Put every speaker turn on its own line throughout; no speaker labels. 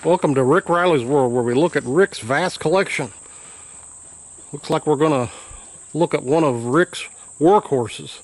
Welcome to Rick Riley's World, where we look at Rick's vast collection. Looks like we're going to look at one of Rick's workhorses.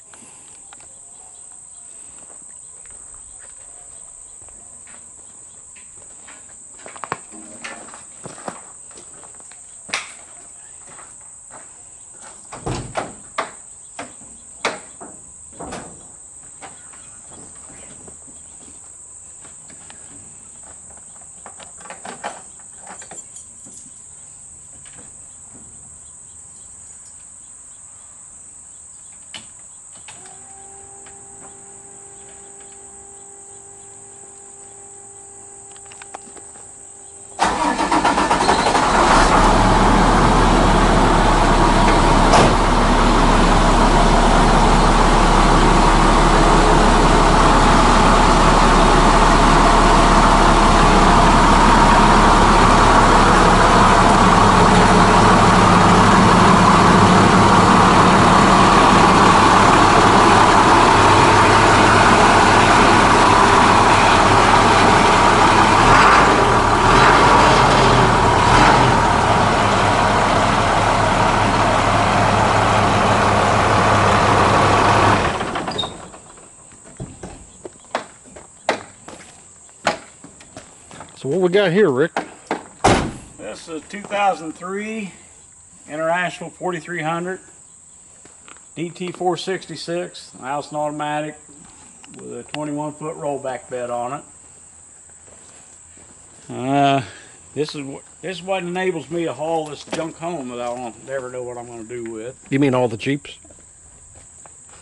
So what we got here, Rick?
This is a 2003 International 4300 DT 466 Allison automatic with a 21-foot rollback bed on it. This is what enables me to haul this junk home that I don't ever know what I'm going to do with.
You mean all the Jeeps?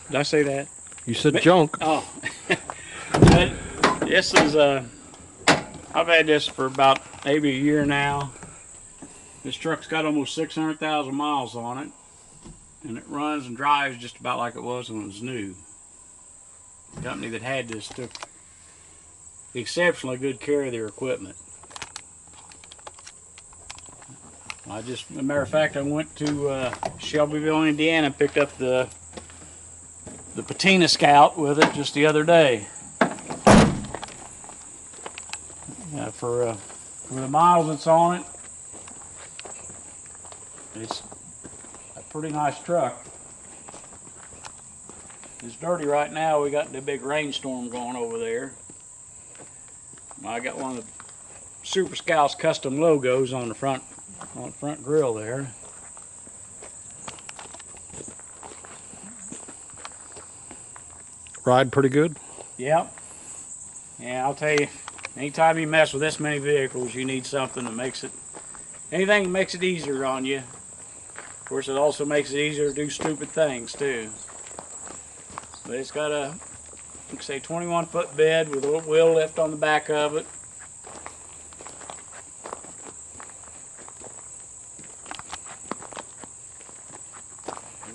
Did I say that?
You said junk.
Oh, this is I've had this for about maybe a year now. This truck's got almost 600,000 miles on it, and it runs and drives just about like it was when it was new. The company that had this took exceptionally good care of their equipment. As a matter of fact, I went to Shelbyville, Indiana, and picked up the patina Scout with it just the other day. For the miles that's on it, it's a pretty nice truck. It's dirty right now. We got the big rainstorm going over there. I got one of the Super Scouts custom logos on the front grill there.
Ride pretty good?
Yep. Yeah, I'll tell you, anytime you mess with this many vehicles, you need something that makes it, anything that makes it easier on you. Of course, it also makes it easier to do stupid things, too. But it's got a, like I say, 21-foot bed with a little wheel lift on the back of it.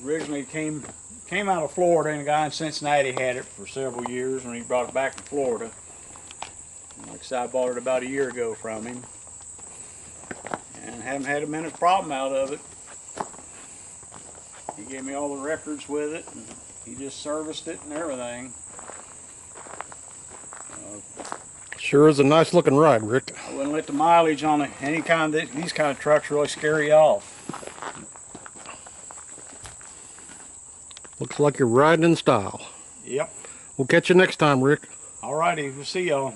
Originally came out of Florida, and a guy in Cincinnati had it for several years when he brought it back to Florida. Like I said, I bought it about a year ago from him, and haven't had a minute's problem out of it. He gave me all the records with it, and he just serviced it and everything.
Sure is a nice looking ride, Rick.
I wouldn't let the mileage on any kind of these kind of trucks really scare you off.
Looks like you're riding in style.
Yep.
We'll catch you next time, Rick.
Alrighty, we'll see y'all.